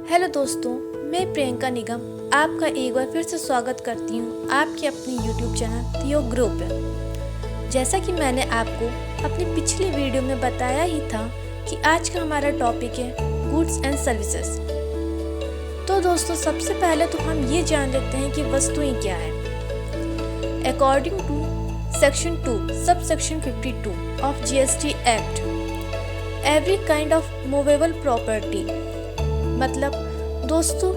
Hello दोस्तों, मैं प्रियंका निगम आपका एक बार फिर से स्वागत करती हूँ आपके अपने यूट्यूब चैनल थियो ग्रो पे। जैसा कि मैंने आपको अपनी पिछली वीडियो में बताया ही था कि आज का हमारा टॉपिक है गुड्स एंड सर्विसेज। तो दोस्तों, सबसे पहले तो हम ये जान लेते हैं कि वस्तुएं क्या है। According to section 2 sub section 52 of GST act, every kind of movable property मतलब दोस्तों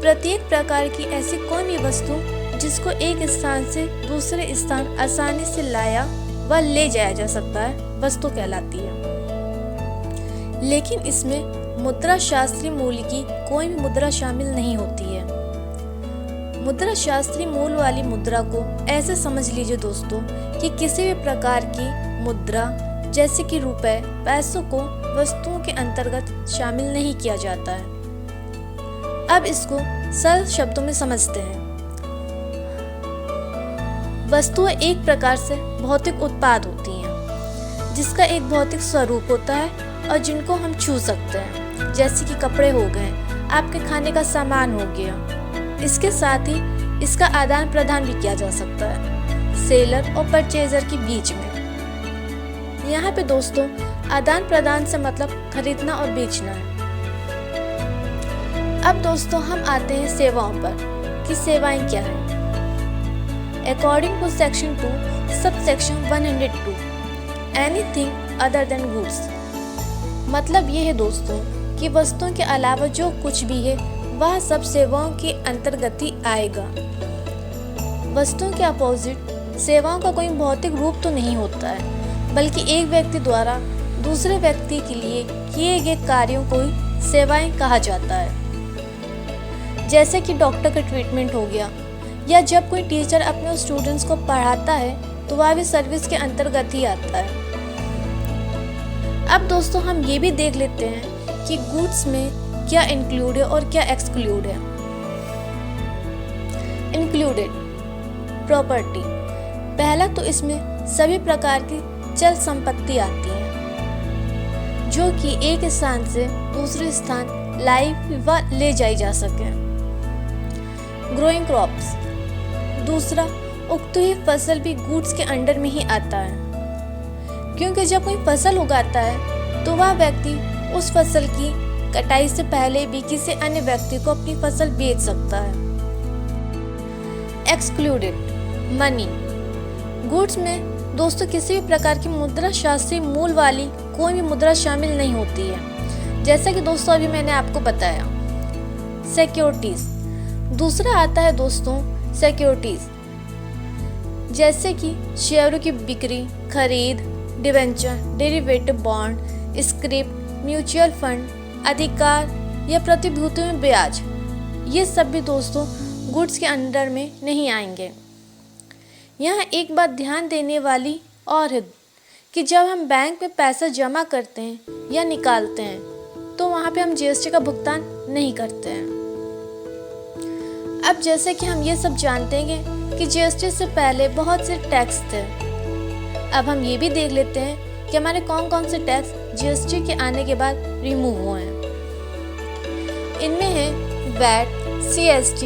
प्रत्येक प्रकार की ऐसी कोई भी वस्तु जिसको एक स्थान से दूसरे स्थान आसानी से लाया व ले जाया जा सकता है वस्तु कहलाती है। लेकिन इसमें मुद्रा शास्त्रीय मूल्य की कोई भी मुद्रा शामिल नहीं होती है। मुद्रा शास्त्रीय मूल्य वाली मुद्रा को ऐसे समझ लीजिए दोस्तों कि किसी भी प्रकार की मुद्रा जैसे कि रुपए, पैसों को वस्तुओं के अंतर्गत शामिल नहीं किया जाता है। अब इसको सरल शब्दों में समझते हैं। वस्तुएं एक प्रकार से भौतिक उत्पाद होती हैं जिसका एक भौतिक स्वरूप होता है और जिनको हम छू सकते हैं, जैसे कि कपड़े हो गए, आपके खाने का सामान हो गया। इसके साथ ही इसका आदान प्रदान भी किया जा सकता है सेलर और परचेजर के बीच में। यहाँ पे दोस्तों आदान प्रदान से मतलब खरीदना और बेचना है। अब दोस्तों हम आते हैं सेवाओं पर कि सेवाएं क्या है। According to section 2 sub section 102 anything other than goods मतलब ये है दोस्तों कि वस्तुओं के अलावा जो कुछ भी है वह सब सेवाओं के अंतर्गत ही आएगा। वस्तुओं के अपोजिट सेवाओं का कोई भौतिक रूप तो नहीं होता है, बल्कि एक व्यक्ति द्वारा दूसरे व्यक्ति के लिए किए गए कार्यों को ही सेवाएं कहा जाता है। जैसे कि डॉक्टर का ट्रीटमेंट हो गया, या जब कोई टीचर अपने स्टूडेंट्स को पढ़ाता है तो वह भी सर्विस के अंतर्गत ही आता है। अब दोस्तों हम ये भी देख लेते हैं कि गुड्स में क्या इंक्लूड है और क्या एक्सक्लूड है। इंक्लूडेड प्रॉपर्टी, पहला तो इसमें सभी प्रकार की चल संपत्ति आती है जो कि एक स्थान से दूसरे स्थान लाई व ले जाई जा सके। ग्रोइंग क्रॉप्स, दूसरा उगती हुई फसल भी गुड्स के अंडर में ही आता है, क्योंकि जब कोई फसल उगाता है तो वह व्यक्ति उस फसल की कटाई से पहले भी किसी अन्य व्यक्ति को अपनी फसल बेच सकता है। एक्सक्लूडेड मनी, गुड्स में दोस्तों किसी भी प्रकार की मुद्रा शास्त्रीय मूल्य वाली कोई भी मुद्रा शामिल नहीं होती है, जैसा कि दोस्तों अभी मैंने आपको बताया। सिक्योरिटीज, दूसरा आता है दोस्तों सिक्योरिटीज, जैसे कि शेयरों की बिक्री, खरीद, debenture, derivative bond, script, mutual fund, अधिकार या प्रतिभूतियों में ब्याज। ये सब भी दोस्तों गुड्स के अंडर में नहीं आएंगे। यहाँ एक बात ध्यान देने वाली और है कि जब हम बैंक में पैसा जमा करते हैं या निकालते हैं तो वहाँ पे हम GST का भुगतान नहीं करते हैं। अब जैसे कि हम ये सब जानते हैं कि GST से पहले बहुत से टैक्स थे। अब हम ये भी देख लेते हैं कि हमारे कौन कौन से टैक्स GST के आने के बाद रिमूव हुए हैं। इनमें है वैट, CST,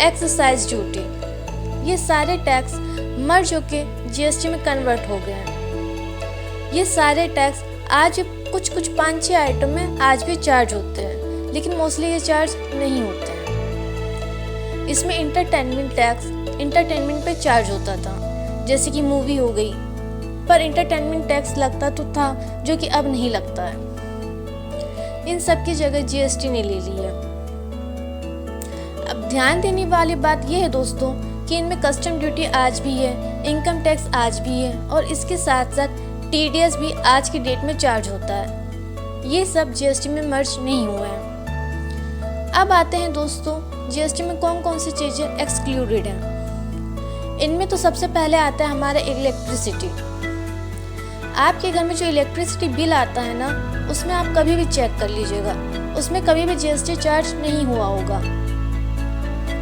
एक्साइज ड्यूटी। ये सारे टैक्स मर्ज होके GST में कन्वर्ट हो गए हैं। ये सारे टैक्स आज कुछ 5-6 आइटम में आज भी चार्ज होते हैं, लेकिन मोस्टली ये चार्ज नहीं होते हैं। इसमें इंटरटेनमेंट टैक्स इंटरटेनमेंट पे चार्ज होता था, जैसे कि मूवी हो गई, पर इंटरटेनमेंट टैक्स लगता तो था जो कि अब नहीं लगता है। इन सब की जगह GST ने ले ली है। अब ध्यान देने वाली बात यह है दोस्तों कि इनमें कस्टम ड्यूटी आज भी है, इनकम टैक्स आज भी है और इसके साथ साथ TDS भी आज की डेट में चार्ज होता है। ये सब GST में मर्ज नहीं हुए हैं। अब आते हैं दोस्तों GST में कौन कौन सी चीज़ें एक्सक्लूडेड हैं। इनमें तो सबसे पहले आता है हमारा इलेक्ट्रिसिटी। आपके घर में जो इलेक्ट्रिसिटी बिल आता है ना, उसमें आप कभी भी चेक कर लीजिएगा, उसमें कभी भी GST चार्ज नहीं हुआ होगा।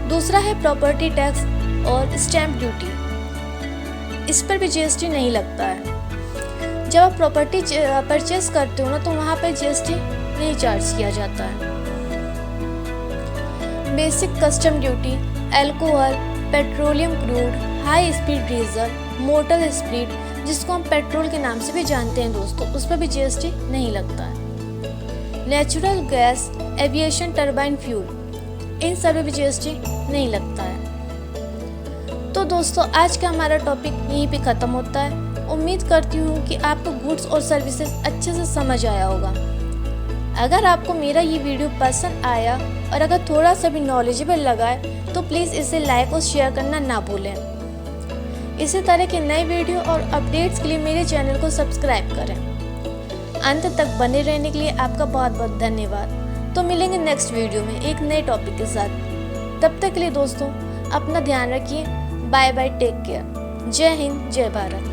दूसरा है प्रॉपर्टी टैक्स और स्टैम्प ड्यूटी, इस पर भी GST नहीं लगता है। जब आप प्रॉपर्टी परचेस करते हो ना तो वहाँ पर GST नहीं चार्ज किया जाता है। Basic custom duty, alcohol, petroleum crude, high speed diesel, motor speed जिसको हम पेट्रोल के नाम से भी जानते हैं दोस्तों, उस पर भी जीएसटी नहीं लगता है। Natural gas, aviation turbine fuel, इन सभी भी जीएसटी नहीं लगता है। तो दोस्तों आज का हमारा टॉपिक यहीं पे ख़त्म होता है। उम्मीद करती हूँ कि आपको गुड्स और सर्विसेज अच्छे से समझ आया होगा। अगर आपको मेरा ये वीडियो पसंद आया और अगर थोड़ा सा भी नॉलेजेबल लगा है तो प्लीज़ इसे लाइक और शेयर करना ना भूलें। इसी तरह के नए वीडियो और अपडेट्स के लिए मेरे चैनल को सब्सक्राइब करें। अंत तक बने रहने के लिए आपका बहुत बहुत धन्यवाद। तो मिलेंगे नेक्स्ट वीडियो में एक नए टॉपिक के साथ। तब तक के लिए दोस्तों अपना ध्यान रखिए। Bye bye, take care. जय हिंद, जय भारत।